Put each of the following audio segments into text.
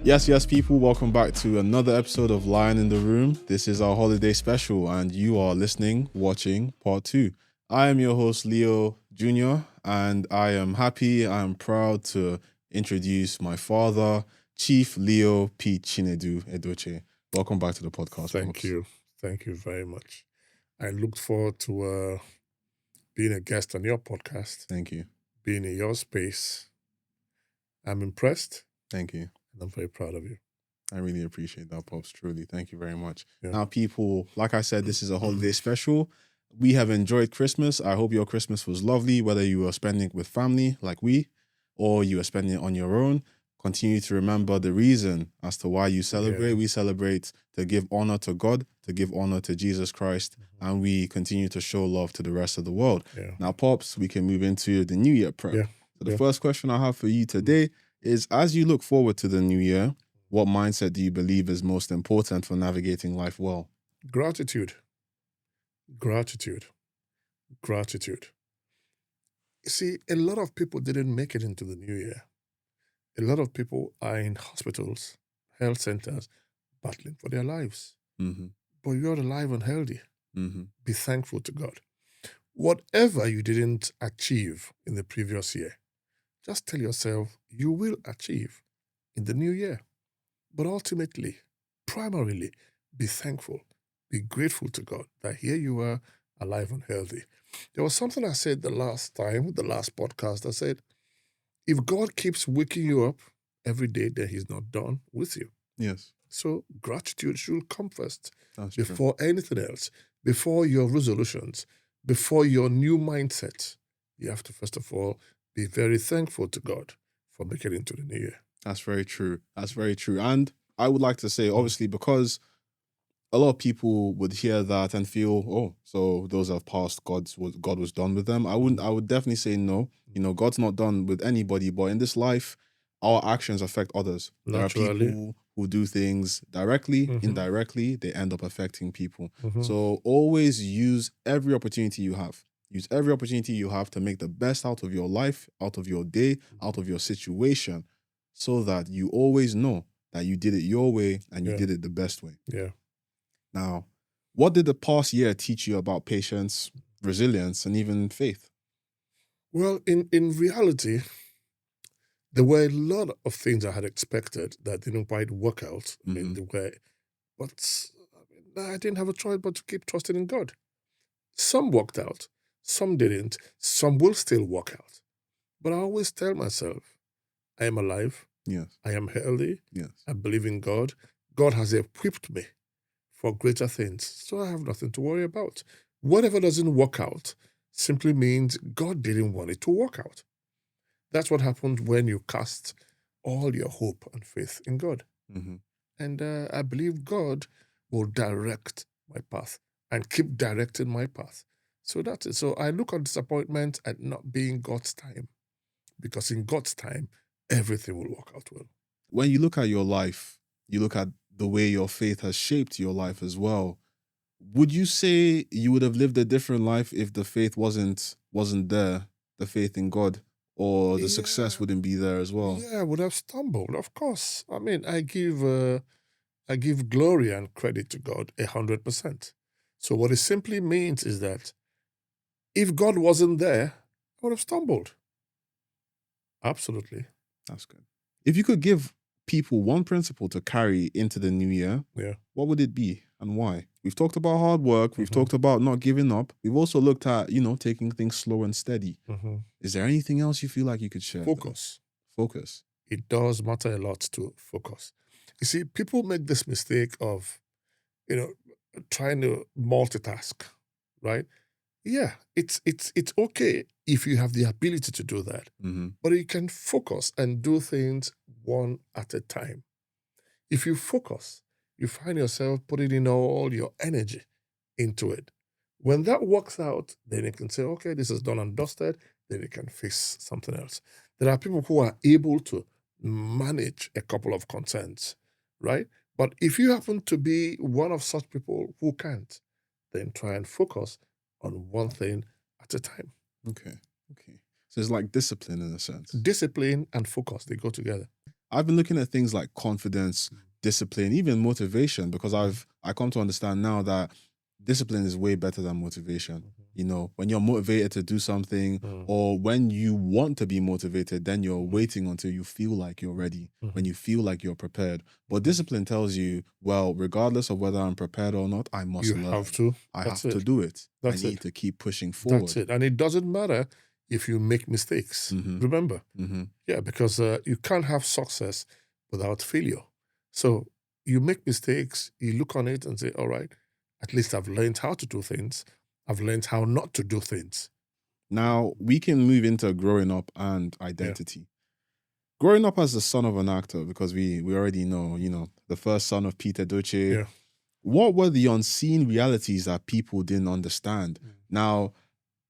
Yes, people, welcome back to another episode of Lion in the Room. This is our holiday special, and you are watching part 2. I am your host, Leo Jr., and I am proud to introduce my father, Chief Leo P. Chinedu Edoche. Welcome back to the podcast. Thank you very much. I looked forward to being a guest on your podcast. Thank you. Being in your space. I'm impressed. Thank you. And I'm very proud of you. I really appreciate that, Pops. Truly. Thank you very much. Yeah. Now, people, like I said, this is a holiday special. We have enjoyed Christmas. I hope your Christmas was lovely, whether you were spending it with family like we, or you were spending it on your own. Continue to remember the reason as to why you celebrate. Yeah. We celebrate to give honor to God, to give honor to Jesus Christ, and we continue to show love to the rest of the world. Yeah. Now, Pops, we can move into the New Year prep. Yeah. So the first question I have for you today is, as you look forward to the new year, what mindset do you believe is most important for navigating life well? Gratitude. You see, a lot of people didn't make it into the new year. A lot of people are in hospitals, health centers, battling for their lives. Mm-hmm. But you're alive and healthy. Mm-hmm. Be thankful to God. Whatever you didn't achieve in the previous year, just tell yourself you will achieve in the new year. But ultimately, primarily, be thankful. Be grateful to God that here you are, alive and healthy. There was something I said the last podcast. I said, if God keeps waking you up every day, then he's not done with you. Yes. So gratitude should come first. That's before true. Anything else, before your resolutions, before your new mindset. You have to, first of all, be very thankful to God for making it into the new year. That's very true. And I would like to say, obviously, because a lot of people would hear that and feel, oh, so those have passed, God was done with them. I would definitely say no. You know, God's not done with anybody, but in this life, our actions affect others. Naturally. There are people who do things directly, indirectly, they end up affecting people. So always use every opportunity you have. Use every opportunity you have to make the best out of your life, out of your day, out of your situation, so that you always know that you did it your way and you did it the best way. Yeah. Now, what did the past year teach you about patience, resilience, and even faith? Well, in reality, there were a lot of things I had expected that didn't quite work out in the way. But I didn't have a choice but to keep trusting in God. Some worked out, some didn't, some will still work out. But I always tell myself, I am alive. Yes. I am healthy. Yes. I believe in God. God has equipped me for greater things. So I have nothing to worry about. Whatever doesn't work out simply means God didn't want it to work out. That's what happened when you cast all your hope and faith in God. And I believe God will direct my path and keep directing my path. So that's it. So I look on disappointment at not being God's time, because in God's time, everything will work out well. When you look at your life, you look at the way your faith has shaped your life as well. Would you say you would have lived a different life if the faith wasn't there, the faith in God, or the success wouldn't be there as well? Yeah, I would have stumbled, of course. I mean, I give glory and credit to God 100%. So what it simply means is that if God wasn't there, I would have stumbled. Absolutely. That's good. If you could give people one principle to carry into the new year, what would it be and why? We've talked about hard work. We've talked about not giving up. We've also looked at, taking things slow and steady. Is there anything else you feel like you could share? Focus. Focus. It does matter a lot to focus. You see, people make this mistake of, trying to multitask, right? Yeah, it's okay if you have the ability to do that. But you can focus and do things one at a time. If you focus, you find yourself putting in all your energy into it. When that works out, then you can say, okay, this is done and dusted, then you can face something else. There are people who are able to manage a couple of concerns, right? But if you happen to be one of such people who can't, then try and focus on one thing at a time. Okay. Okay. So it's like discipline in a sense. Discipline and focus, they go together. I've been looking at things like confidence, discipline, even motivation, because I come to understand now that discipline is way better than motivation. You know, when you're motivated to do something, or when you want to be motivated, then you're waiting until you feel like you're ready, when you feel like you're prepared. But discipline tells you, well, regardless of whether I'm prepared or not, I must You learn. have to. I That's have to it. do it. That's I need it. to keep pushing forward. That's it. And it doesn't matter if you make mistakes. Remember? Yeah, because you can't have success without failure. So you make mistakes, you look on it and say, all right, at least I've learned how to do things. I've learned how not to do things. Now we can move into growing up and identity. Growing up as the son of an actor, because we already know, you know, the first son of Peter Doce. Yeah. What were the unseen realities that people didn't understand? Now,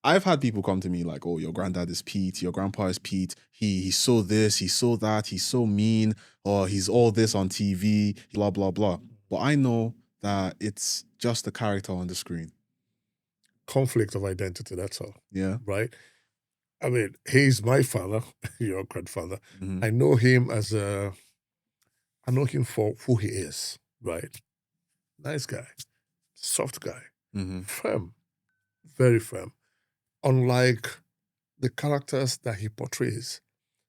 I've had people come to me like, oh, your granddad is Pete, your grandpa is Pete. He's so this, he's so that, he's so mean, or he's all this on TV, blah, blah, blah. But I know that it's just a character on the screen. Conflict of identity, that's all. Yeah. Right? I mean, he's my father, your grandfather. I know him I know him for who he is, right? Nice guy, soft guy, firm, very firm, unlike the characters that he portrays.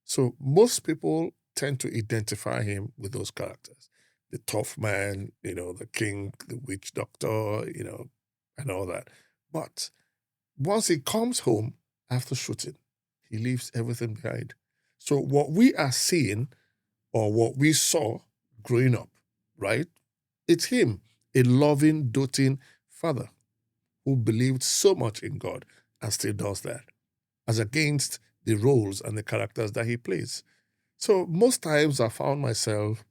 So most people tend to identify him with those characters. The tough man, you know, the king, the witch doctor, you know, and all that. But once he comes home after shooting, he leaves everything behind. So what we are seeing, or what we saw growing up, right? It's him, a loving, doting father who believed so much in God and still does that, as against the roles and the characters that he plays. So most times I found myself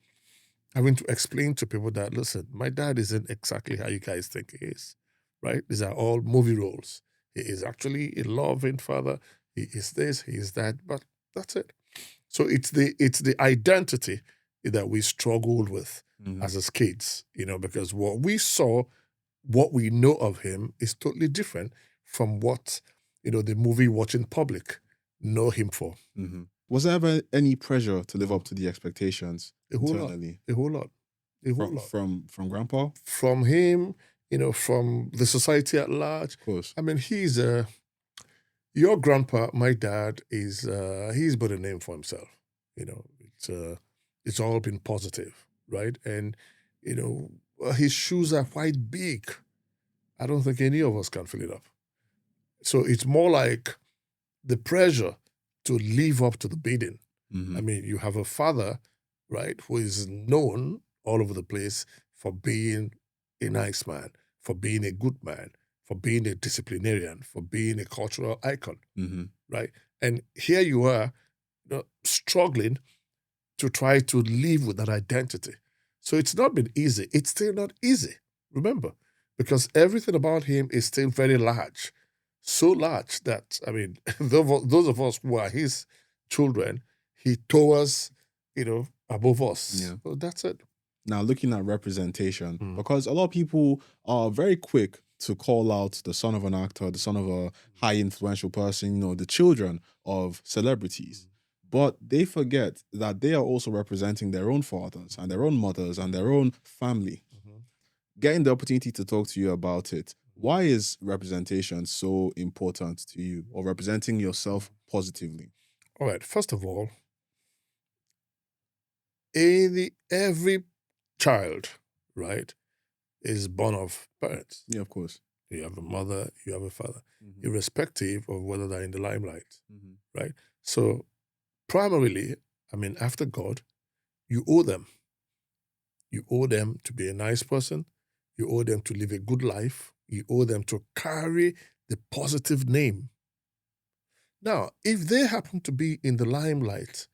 having to explain to people that, listen, my dad isn't exactly how you guys think he is, right? These are all movie roles. He is actually a loving father. He is this, he is that, but that's it. So it's the identity that we struggled with as his kids, you know, because what we saw, what we know of him is totally different from what, you know, the movie watching public know him for. Was there ever any pressure to live up to the expectations internally? A whole lot. From grandpa? From him, you know, from the society at large. Of course. I mean, he's your grandpa, my dad, he's but a name for himself. You know, it's all been positive, right? And, you know, his shoes are quite big. I don't think any of us can fill it up. So it's more like the pressure to live up to the bidding. I mean, you have a father, right, who is known all over the place for being a nice man, for being a good man, for being a disciplinarian, for being a cultural icon, right? And here you are, you know, struggling to try to live with that identity. So it's not been easy. It's still not easy, remember, because everything about him is still very large. So large that, I mean, those of us who are his children, he towers, you know, above us. Yeah. So that's it. Now, looking at representation, because a lot of people are very quick to call out the son of an actor, the son of a high influential person, you know, the children of celebrities. But they forget that they are also representing their own fathers and their own mothers and their own family. Getting the opportunity to talk to you about it, why is representation so important to you, or representing yourself positively? All right. First of all, every child, right, is born of parents. Yeah, of course. You have a mother, you have a father, irrespective of whether they're in the limelight, right? So primarily, I mean, after God, you owe them. You owe them to be a nice person. You owe them to live a good life. You owe them to carry the positive name. Now, if they happen to be in the limelight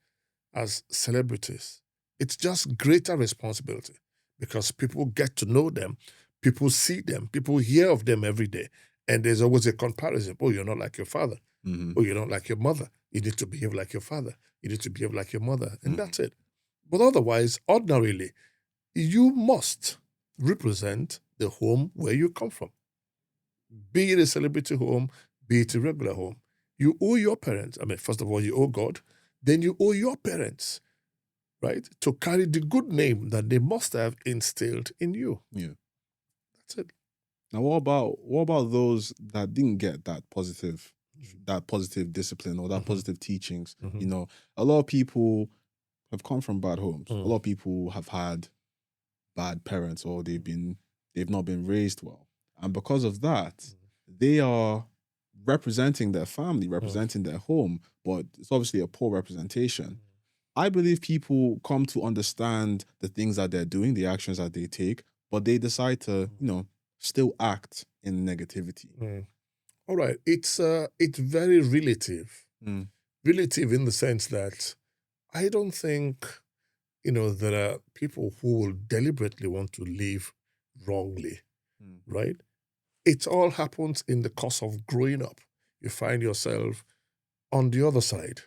as celebrities, it's just greater responsibility because people get to know them, people see them, people hear of them every day. And there's always a comparison. Oh, you're not like your father. Oh, you're not like your mother. You need to behave like your father. You need to behave like your mother. And that's it. But otherwise, ordinarily, you must represent the home where you come from. Be it a celebrity home, be it a regular home. You owe your parents, first of all, you owe God, then you owe your parents, right, to carry the good name that they must have instilled in you. Yeah. That's it. Now, what about those that didn't get that positive discipline or that positive teachings? You know, a lot of people have come from bad homes. A lot of people have had bad parents, or they've not been raised well, and because of that, they are representing their family, representing their home, but it's obviously a poor representation. I believe people come to understand the things that they're doing, the actions that they take, but they decide to, still act in negativity. All right. It's very relative. Relative in the sense that I don't think, there are people who will deliberately want to live wrongly, right? It all happens in the course of growing up. You find yourself on the other side.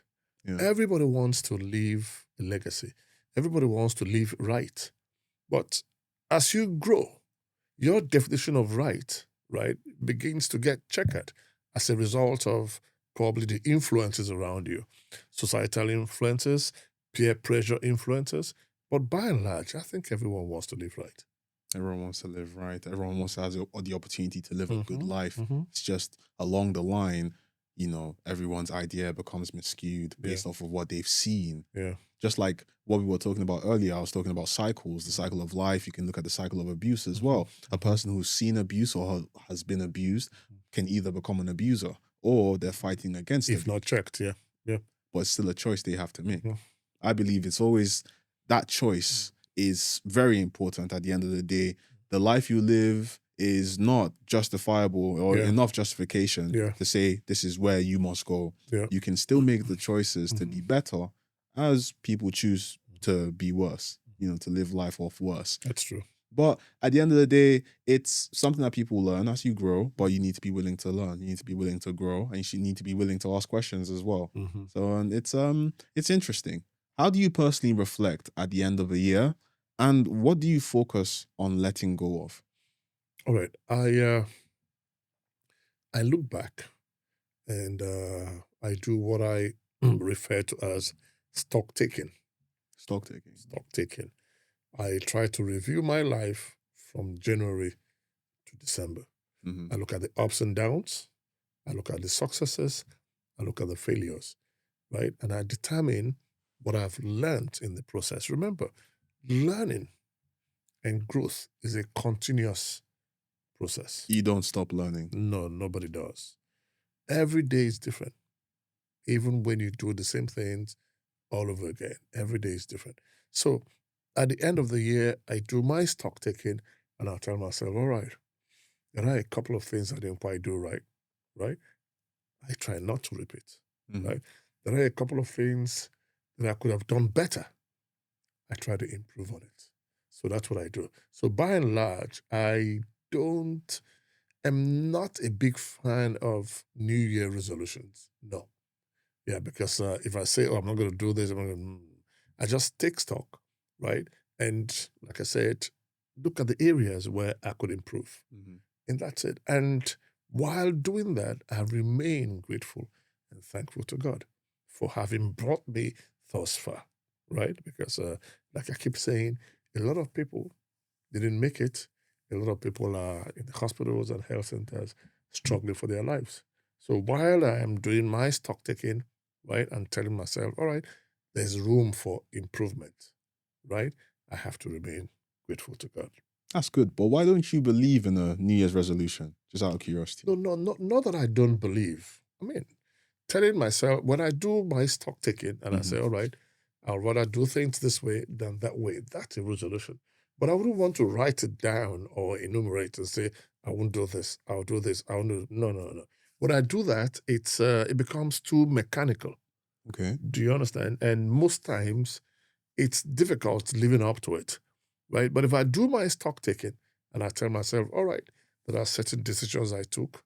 Yeah. Everybody wants to leave a legacy. Everybody wants to live right. But as you grow, your definition of right, begins to get checkered as a result of probably the influences around you, societal influences, peer pressure influences. But by and large, I think everyone wants to live right. Everyone wants to live right. Everyone wants to have the opportunity to live a good life. Mm-hmm. It's just along the line, everyone's idea becomes skewed based off of what they've seen. Yeah. Just like what we were talking about earlier, I was talking about cycles, the cycle of life. You can look at the cycle of abuse as well. A person who's seen abuse or has been abused can either become an abuser or they're fighting against it. If not checked, yeah. But it's still a choice they have to make. Yeah. I believe it's always that choice is very important at the end of the day. The life you live is not justifiable or enough justification to say this is where you must go. Yeah. You can still make the choices to be better as people choose to be worse, to live life off worse. That's true. But at the end of the day, it's something that people learn as you grow, but you need to be willing to learn. You need to be willing to grow, and you need to be willing to ask questions as well. So it's interesting. How do you personally reflect at the end of a year, and what do you focus on letting go of? All right. I look back and I do what I refer to as stock taking. Stock taking. Stock taking. I try to review my life from January to December. I look at the ups and downs. I look at the successes. I look at the failures, right? And I determine what I've learned in the process. Remember, learning and growth is a continuous process. You don't stop learning. No, nobody does. Every day is different. Even when you do the same things all over again, every day is different. So at the end of the year, I do my stock taking and I'll tell myself, all right, there are a couple of things I didn't quite do right? I try not to repeat, right? There are a couple of things that I could have done better. I try to improve on it. So that's what I do. So by and large, I am not a big fan of New Year resolutions. No. Yeah, because if I say, I'm not going to do this, I just take stock, right? And like I said, look at the areas where I could improve. And that's it. And while doing that, I remain grateful and thankful to God for having brought me thus far, right? Because like I keep saying, a lot of people didn't make it. A lot of people are in the hospitals and health centers struggling for their lives. So while I am doing my stock taking, right, and telling myself, all right, there's room for improvement, right? I have to remain grateful to God. That's good. But why don't you believe in a New Year's resolution? Just out of curiosity. No, not that I don't believe. Telling myself, when I do my stock taking and I say, all right, I'll rather do things this way than that way, that's a resolution. But I wouldn't want to write it down or enumerate and say, I won't do this, I'll do this, I'll do... No. When I do that, it becomes too mechanical. Okay. Do you understand? And most times, it's difficult living up to it, right? But if I do my stock taking and I tell myself, all right, there are certain decisions I took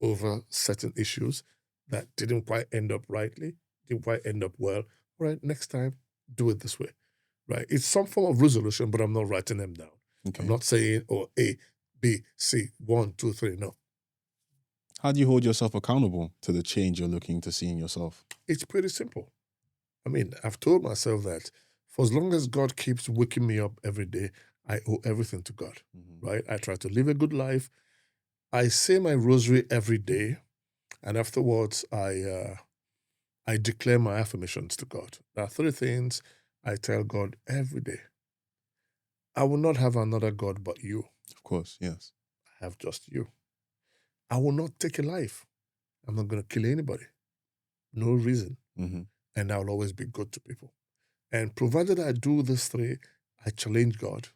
over certain issues that didn't quite end up rightly, didn't quite end up well. All right, next time, do it this way. right? It's some form of resolution, but I'm not writing them down. Okay. I'm not saying, oh, A, B, C, 1, 2, 3. No. How do you hold yourself accountable to the change you're looking to see in yourself? It's pretty simple. I mean, I've told myself that for as long as God keeps waking me up every day, I owe everything to God, right? I try to live a good life. I say my rosary every day, and afterwards I declare my affirmations to God. There are 3 things I tell God every day. I will not have another God but you. Of course, yes. I have just you. I will not take a life. I'm not going to kill anybody. No reason. And I'll always be good to people. And provided I do these 3, I challenge God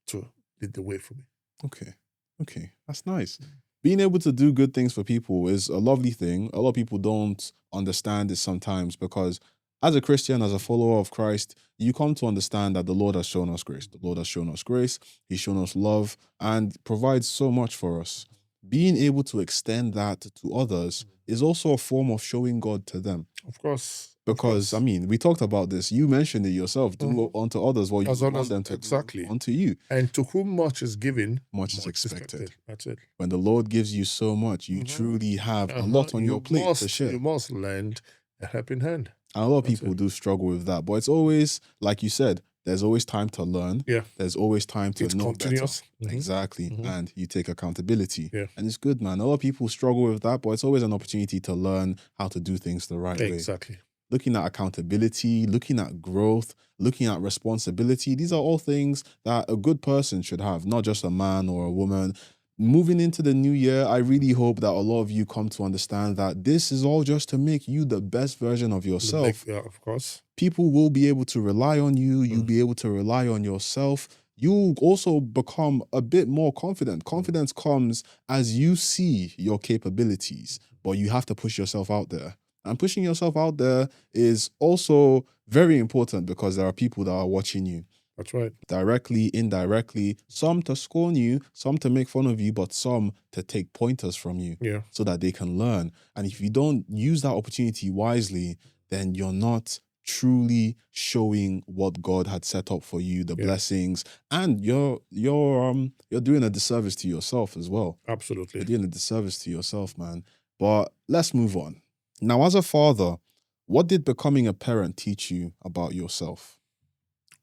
to lead the way for me. Okay. That's nice. Being able to do good things for people is a lovely thing. A lot of people don't understand it sometimes because as a Christian, as a follower of Christ, you come to understand that the Lord has shown us grace. The Lord has shown us grace. He's shown us love and provides so much for us. Being able to extend that to others is also a form of showing God to them. Of course. Because, I mean, we talked about this. You mentioned it yourself. Do unto others what you want them to exactly. do unto you. And to whom much is given, much is expected. That's it. When the Lord gives you so much, you truly have a lot on your plate to share. You must lend a helping hand. And a lot of people do struggle with that. But it's always, like you said, there's always time to learn. Yeah. There's always time to know continuous. better. Exactly. And you take accountability. Yeah. And it's good, man. A lot of people struggle with that, but it's always an opportunity to learn how to do things the right way. Exactly. Looking at accountability, looking at growth, looking at responsibility. These are all things that a good person should have, not just a man or a woman. Moving into the new year, I really hope that a lot of you come to understand that this is all just to make you the best version of yourself. Yeah, of course. People will be able to rely on you. You'll be able to rely on yourself. You'll also become a bit more confident. Confidence comes as you see your capabilities, but you have to push yourself out there. And pushing yourself out there is also very important because there are people that are watching you. That's right. Directly, indirectly, some to scorn you, some to make fun of you, but some to take pointers from you so that they can learn. And if you don't use that opportunity wisely, then you're not truly showing what God had set up for you, the blessings, and you're doing a disservice to yourself as well. Absolutely. You're doing a disservice to yourself, man. But let's move on. Now, as a father, what did becoming a parent teach you about yourself?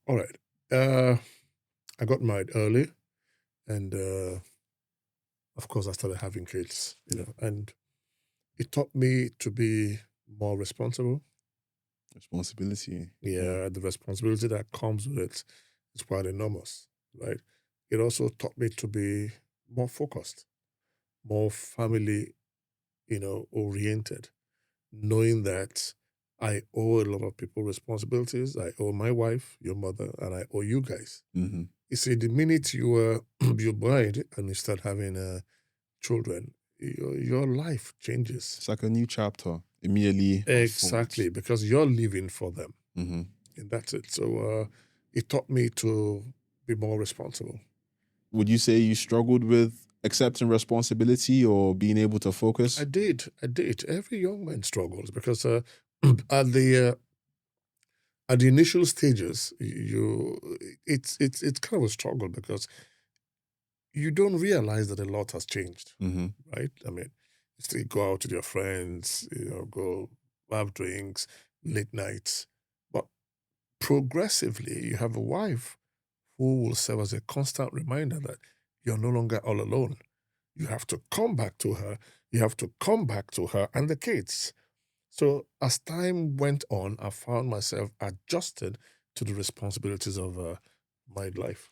All right. I got married early, and of course, I started having kids. And it taught me to be more responsible. Responsibility. Yeah, the responsibility that comes with it is quite enormous, right? It also taught me to be more focused, more family, oriented, knowing that I owe a lot of people responsibilities. I owe my wife, your mother, and I owe you guys. Mm-hmm. You see, the minute you're married and you start having children, your life changes. It's like a new chapter immediately. Exactly, because you're living for them. Mm-hmm. And that's it. So it taught me to be more responsible. Would you say you struggled with accepting responsibility or being able to focus? I did. Every young man struggles because at the initial stages, it's kind of a struggle because you don't realize that a lot has changed, right? I mean, you still go out with your friends, go have drinks, late nights, but progressively, you have a wife who will serve as a constant reminder that you're no longer all alone. You have to come back to her. You have to come back to her and the kids. So as time went on, I found myself adjusted to the responsibilities of my life.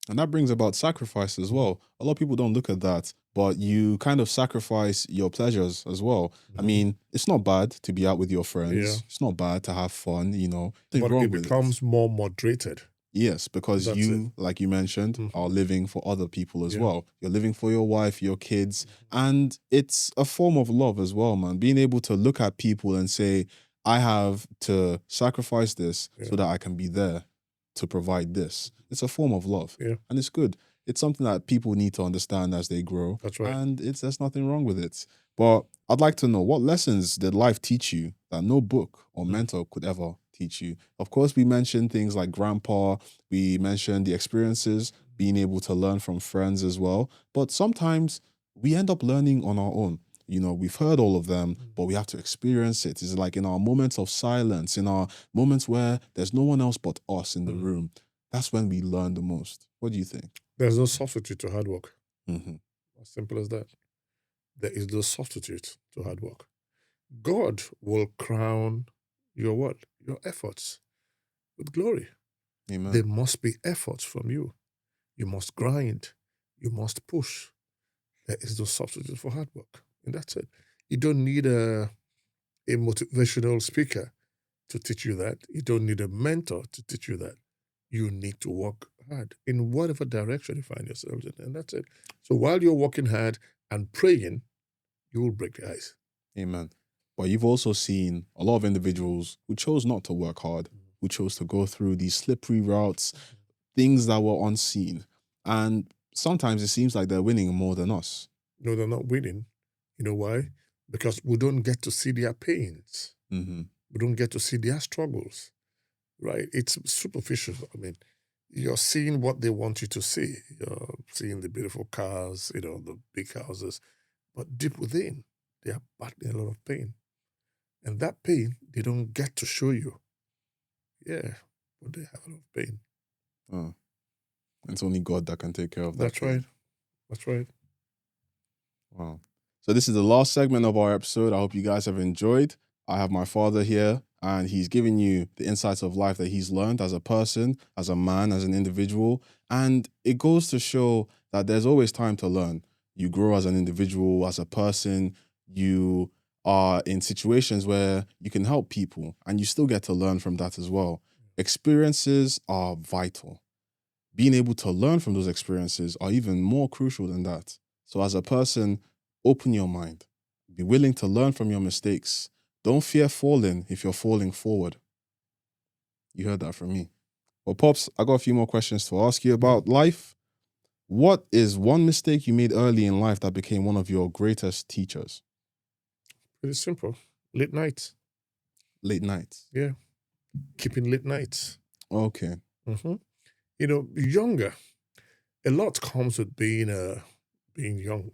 And that brings about sacrifice as well. A lot of people don't look at that, but you kind of sacrifice your pleasures as well. I mean, it's not bad to be out with your friends. Yeah. It's not bad to have fun, But it becomes more moderated. Yes, because like you mentioned, are living for other people as well. You're living for your wife, your kids, and it's a form of love as well, man. Being able to look at people and say, I have to sacrifice this so that I can be there to provide this. It's a form of love, and it's good. It's something that people need to understand as they grow. That's right. And there's nothing wrong with it. But I'd like to know, what lessons did life teach you that no book or mentor could ever teach you. Of course, we mentioned things like grandpa, we mentioned the experiences, being able to learn from friends as well. But sometimes we end up learning on our own. You know, we've heard all of them, but we have to experience it. It's like in our moments of silence, in our moments where there's no one else but us in the room. That's when we learn the most. What do you think? There's no substitute to hard work. Mm-hmm. As simple as that. There is no substitute to hard work. God will crown your what? Your efforts with glory. Amen. There must be efforts from you. You must grind. You must push. There is no substitute for hard work. And that's it. You don't need a motivational speaker to teach you that. You don't need a mentor to teach you that. You need to work hard in whatever direction you find yourself in. And that's it. So while you're working hard and praying, you will break the ice. Amen. But you've also seen a lot of individuals who chose not to work hard, who chose to go through these slippery routes, things that were unseen. And sometimes it seems like they're winning more than us. No, they're not winning. You know why? Because we don't get to see their pains. Mm-hmm. We don't get to see their struggles, right? It's superficial. I mean, you're seeing what they want you to see. You're seeing the beautiful cars, the big houses. But deep within, they are battling a lot of pain. And that pain, they don't get to show you. Yeah, but they have a lot of pain. Oh. It's only God that can take care of that. That's right. That's right. Wow. So this is the last segment of our episode. I hope you guys have enjoyed. I have my father here, and he's giving you the insights of life that he's learned as a person, as a man, as an individual. And it goes to show that there's always time to learn. You grow as an individual, as a person. You are in situations where you can help people, and you still get to learn from that as well. Experiences are vital. Being able to learn from those experiences are even more crucial than that. So as a person, open your mind. Be willing to learn from your mistakes. Don't fear falling if you're falling forward. You heard that from me. Well, Pops, I got a few more questions to ask you about life. What is one mistake you made early in life that became one of your greatest teachers? Pretty simple. Late nights. Late nights. Yeah. Keeping late nights. Okay. Mm-hmm. Younger. A lot comes with being young.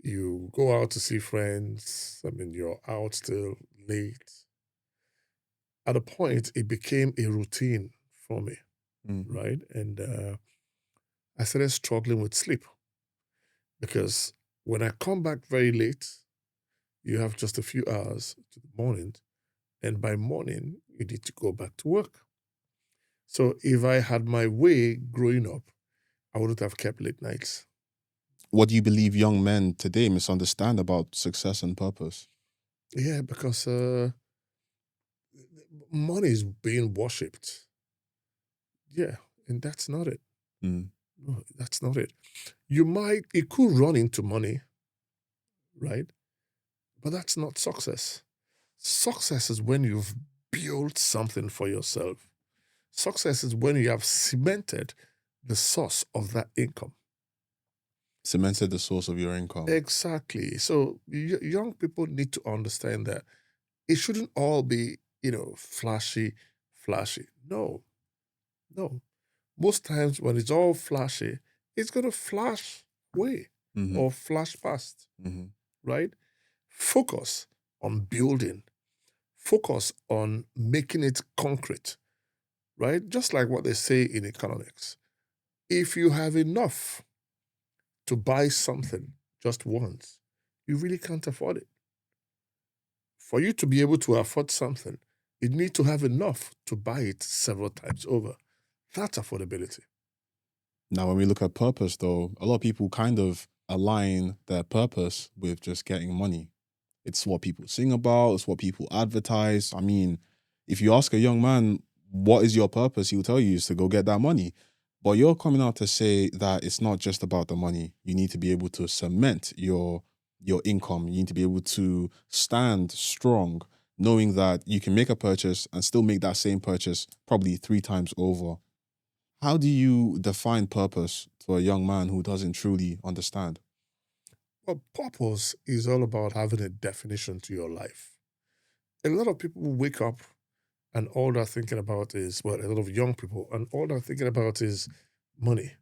You go out to see friends. I mean, you're out till late. At a point, it became a routine for me, right? And I started struggling with sleep because when I come back very late, you have just a few hours to the morning, and by morning, you need to go back to work. So if I had my way growing up, I wouldn't have kept late nights. What do you believe young men today misunderstand about success and purpose? Yeah, because money is being worshipped. Yeah, and that's not it. Mm. No, that's not it. It could run into money, right? But that's not success. Success is when you've built something for yourself. Success is when you have cemented the source of that income. Cemented the source of your income. Exactly. So young people need to understand that it shouldn't all be, flashy. No. Most times when it's all flashy, it's going to flash away or flash past, right? Focus on building. Focus on making it concrete, right? Just like what they say in economics. If you have enough to buy something just once, you really can't afford it. For you to be able to afford something, you need to have enough to buy it several times over. That's affordability. Now, when we look at purpose, though, a lot of people kind of align their purpose with just getting money. It's what people sing about. It's what people advertise. I mean, if you ask a young man, what is your purpose? He'll tell you is to go get that money. But you're coming out to say that it's not just about the money. You need to be able to cement your income. You need to be able to stand strong, knowing that you can make a purchase and still make that same purchase probably 3 times over. How do you define purpose to a young man who doesn't truly understand? Well, purpose is all about having a definition to your life. A lot of people wake up and all they're thinking about is, well, a lot of young people, and all they're thinking about is money.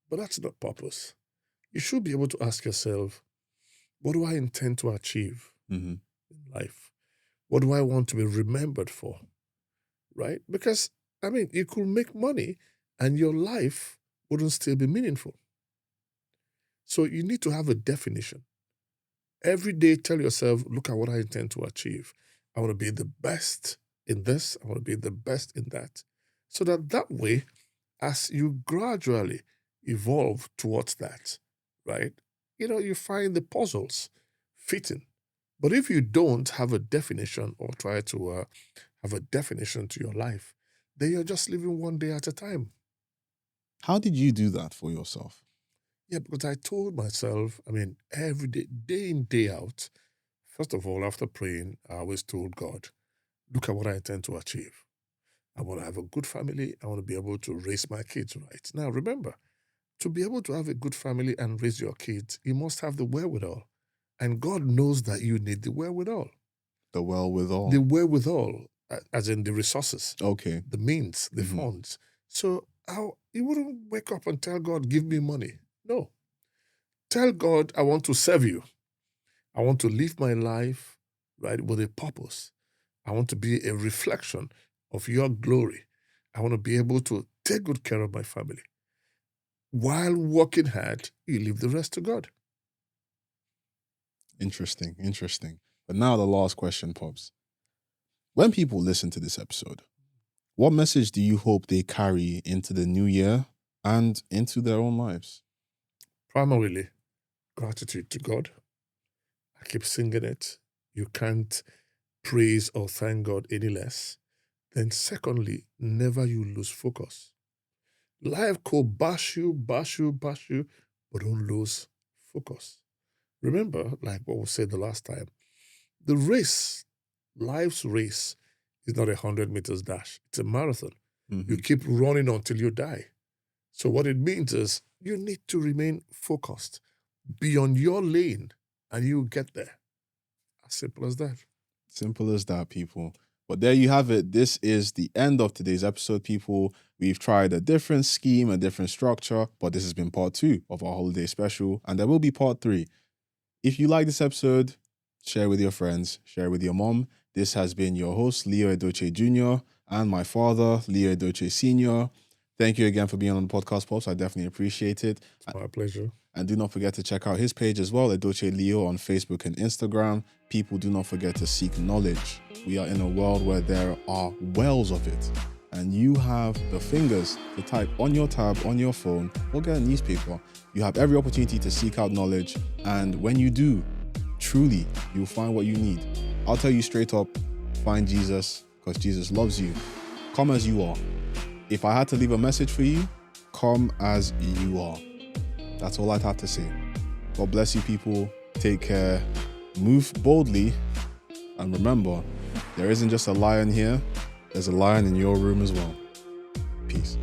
But that's not purpose. You should be able to ask yourself, what do I intend to achieve Mm-hmm. in life? What do I want to be remembered for? Right? Because, I mean, you could make money and your life wouldn't still be meaningful. So you need to have a definition. Every day, tell yourself, look at what I intend to achieve. I want to be the best in this. I want to be the best in that. So that way, as you gradually evolve towards that, right? You find the puzzles fitting. But if you don't have a definition or try to have a definition to your life, then you're just living one day at a time. How did you do that for yourself? Yeah, because I told myself, I mean, every day, day in, day out, first of all, after praying, I always told God, look at what I intend to achieve. I want to have a good family. I want to be able to raise my kids right. Now, remember, to be able to have a good family and raise your kids, you must have the wherewithal. And God knows that you need the wherewithal. The wherewithal. The wherewithal, as in the resources, Okay. the means, the Mhm. funds. So you wouldn't wake up and tell God, give me money. No. Tell God, I want to serve you. I want to live my life, right, with a purpose. I want to be a reflection of your glory. I want to be able to take good care of my family. While working hard, you leave the rest to God. Interesting. But now the last question, Pops. When people listen to this episode, what message do you hope they carry into the new year and into their own lives? Primarily, gratitude to God. I keep singing it. You can't praise or thank God any less. Then secondly, never you lose focus. Life could bash you, but don't lose focus. Remember, like what we said the last time, the race, life's race, is not 100 meters dash. It's a marathon. Mhm. You keep running until you die. So what it means is you need to remain focused. Be on your lane and you get there. As simple as that. Simple as that, people. But there you have it. This is the end of today's episode, people. We've tried a different scheme, a different structure, but this has been part 2 of our holiday special, and there will be part 3. If you like this episode, share with your friends, share with your mom. This has been your host, Leo Edochie Jr., and my father, Leo Edochie Sr. Thank you again for being on the podcast, Pops. I definitely appreciate it. It's my pleasure. And do not forget to check out his page as well, Edochie Leo, on Facebook and Instagram. People, do not forget to seek knowledge. We are in a world where there are wells of it. And you have the fingers to type on your tab, on your phone, or get a newspaper. You have every opportunity to seek out knowledge. And when you do, truly, you'll find what you need. I'll tell you straight up, find Jesus, because Jesus loves you. Come as you are. If I had to leave a message for you, come as you are. That's all I'd have to say. God bless you, people. Take care. Move boldly. And remember, there isn't just a lion here. There's a lion in your room as well. Peace.